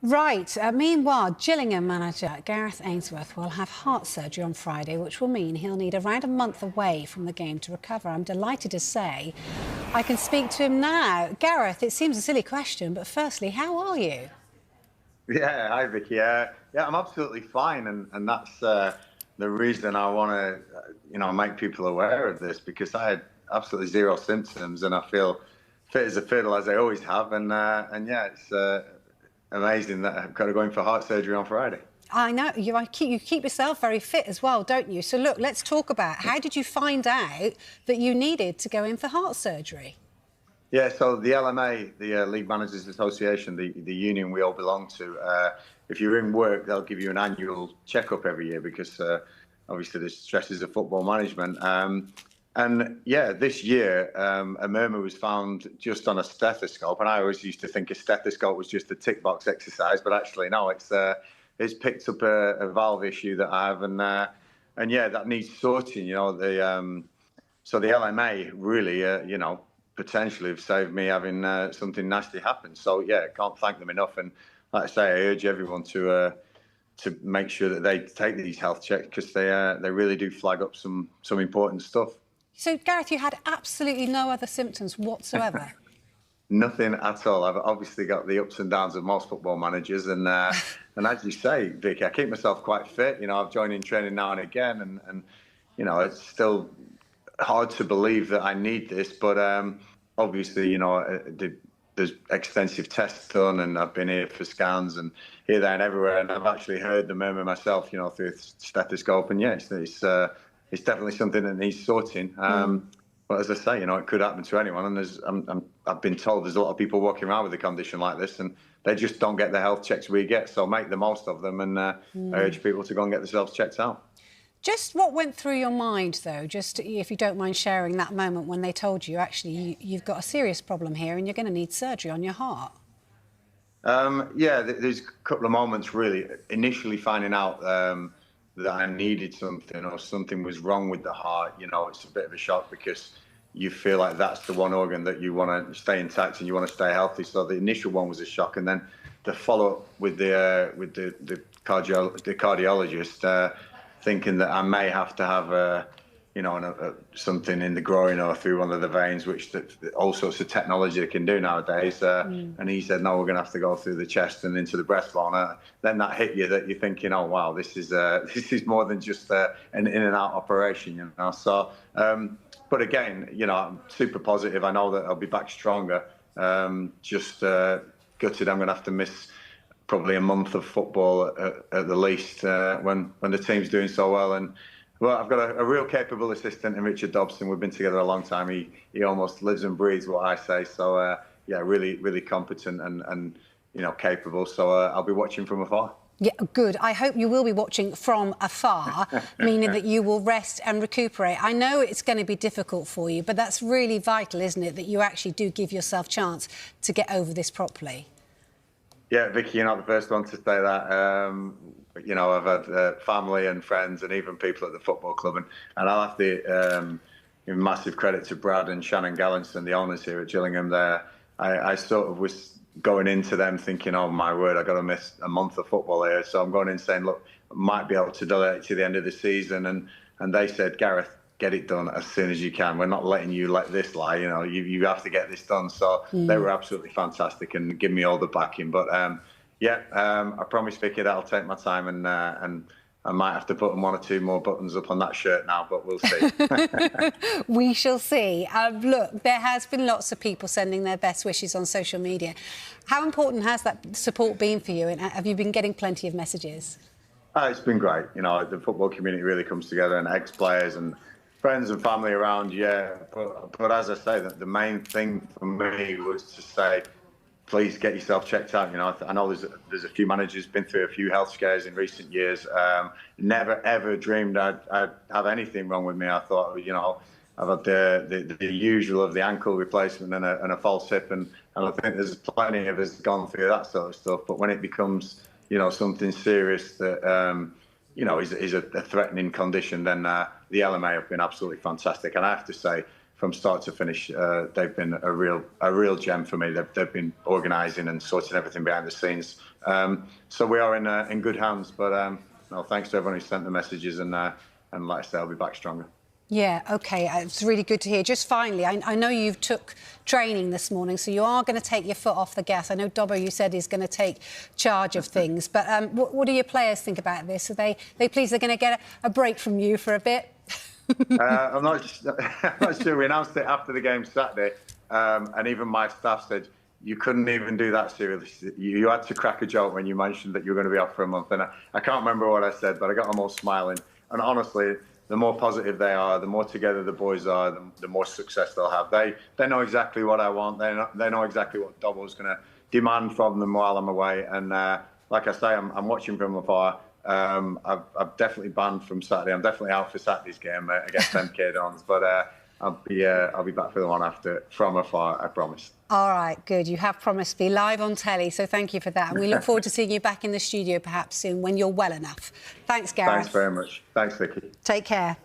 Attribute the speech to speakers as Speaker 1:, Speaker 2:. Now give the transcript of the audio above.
Speaker 1: Right. Meanwhile, Gillingham manager Gareth Ainsworth will have heart surgery on Friday, which will mean he'll need around a month away from the game to recover. I'm delighted to say I can speak to him now. Gareth, it seems a silly question, but firstly, how are you?
Speaker 2: Yeah, hi Vicky. Yeah, I'm absolutely fine, and that's the reason I want to, make people aware of this because I had absolutely zero symptoms, and I feel fit as a fiddle as I always have, and yeah, it's amazing that I've got to go in for heart surgery on Friday.
Speaker 1: I know you keep yourself very fit as well, don't you? So look, let's talk about how did you find out that you needed to go in for heart surgery?
Speaker 2: Yeah, so the LMA, the League Managers Association, the union we all belong to, if you're in work, they'll give you an annual checkup every year because obviously the stresses of football management. And yeah, this year a murmur was found just on a stethoscope, and I always used to think a stethoscope was just a tick box exercise, but actually no, it's picked up a valve issue that I have, and yeah, that needs sorting. So the LMA really, potentially have saved me having something nasty happen. So yeah, can't thank them enough. And like I say, I urge everyone to make sure that they take these health checks because they really do flag up some important stuff.
Speaker 1: So Gareth, you had absolutely no other symptoms whatsoever.
Speaker 2: Nothing at all. I've obviously got the ups and downs of most football managers, and as you say, Vicky, I keep myself quite fit. I've joined in training now and again, and it's still hard to believe that I need this, but obviously, there's extensive tests done, and I've been here for scans and here, there, and everywhere, and I've actually heard the murmur myself, through a stethoscope, and yeah, it's definitely something that needs sorting. But as I say, it could happen to anyone, and I've been told there's a lot of people walking around with a condition like this, and they just don't get the health checks we get. So make the most of them, and I urge people to go and get themselves checked out.
Speaker 1: Just what went through your mind, though, just if you don't mind sharing that moment when they told you, actually, you've got a serious problem here and you're going to need surgery on your heart?
Speaker 2: Yeah, there's a couple of moments, really. Initially finding out that I needed something or something was wrong with the heart, it's a bit of a shock because you feel like that's the one organ that you want to stay intact and you want to stay healthy. So the initial one was a shock, and then the follow-up with the cardiologist, thinking that I may have to have something in the groin or through one of the veins, which all sorts of technology they can do nowadays. And he said, no, we're going to have to go through the chest and into the breastbone. Then that hit you that you're thinking, oh wow, this is more than just an in and out operation, So, but again, I'm super positive. I know that I'll be back stronger. Just gutted I'm going to have to miss probably a month of football at the least when the team's doing so well. And well, I've got a real capable assistant in Richard Dobson. We've been together a long time. He almost lives and breathes what I say. So yeah, really, really competent and capable. So I'll be watching from afar.
Speaker 1: Yeah, good. I hope you will be watching from afar, meaning that you will rest and recuperate. I know it's going to be difficult for you, but that's really vital, isn't it, that you actually do give yourself a chance to get over this properly.
Speaker 2: Yeah, Vicky, you're not the first one to say that. I've had family and friends and even people at the football club. And I'll have to give massive credit to Brad and Shannon Gallinson, the owners here at Gillingham there. I sort of was going into them thinking, oh, my word, I've got to miss a month of football here. So I'm going in saying, look, I might be able to delay it to the end of the season. And they said, Gareth, get it done as soon as you can. We're not letting you let this lie. You have to get this done. So they were absolutely fantastic and give me all the backing. But I promise, Vicky, that I'll take my time and I might have to put one or two more buttons up on that shirt now, but we'll see.
Speaker 1: We shall see. Look, there has been lots of people sending their best wishes on social media. How important has that support been for you? And have you been getting plenty of messages?
Speaker 2: It's been great. The football community really comes together, and ex-players and friends and family around, yeah. But as I say, the main thing for me was to say, please get yourself checked out. I know there's a few managers been through a few health scares in recent years. Never ever dreamed I'd have anything wrong with me. I thought, I've had the usual of the ankle replacement and a false hip, and I think there's plenty of us gone through that sort of stuff. But when it becomes something serious that is a threatening condition, then the LMA have been absolutely fantastic. And I have to say, from start to finish, they've been a real gem for me. They've been organising and sorting everything behind the scenes. So we are in good hands. But no, thanks to everyone who sent the messages, and like I say, I'll be back stronger.
Speaker 1: Yeah, OK. It's really good to hear. Just finally, I know you've took training this morning, so you are going to take your foot off the gas. I know Dobbo, you said, is going to take charge of things. But what do your players think about this? Are they pleased they're going to get a break from you for a bit?
Speaker 2: I'm not sure. We announced it after the game Saturday, and even my staff said, you couldn't even do that seriously. You had to crack a joke when you mentioned that you were going to be off for a month. And I can't remember what I said, but I got them all smiling. And honestly, the more positive they are, the more together the boys are, the more success they'll have. They know exactly what I want. They know exactly what Dobbo's going to demand from them while I'm away. And like I say, I'm watching from afar. I've definitely banned from Saturday. I'm definitely out for Saturday's game against MK Dons. But I'll be back for the one after from afar, I promise.
Speaker 1: All right, good. You have promised to be live on telly, so thank you for that. And we look forward to seeing you back in the studio perhaps soon when you're well enough. Thanks, Gareth.
Speaker 2: Thanks very much. Thanks, Vicky.
Speaker 1: Take care.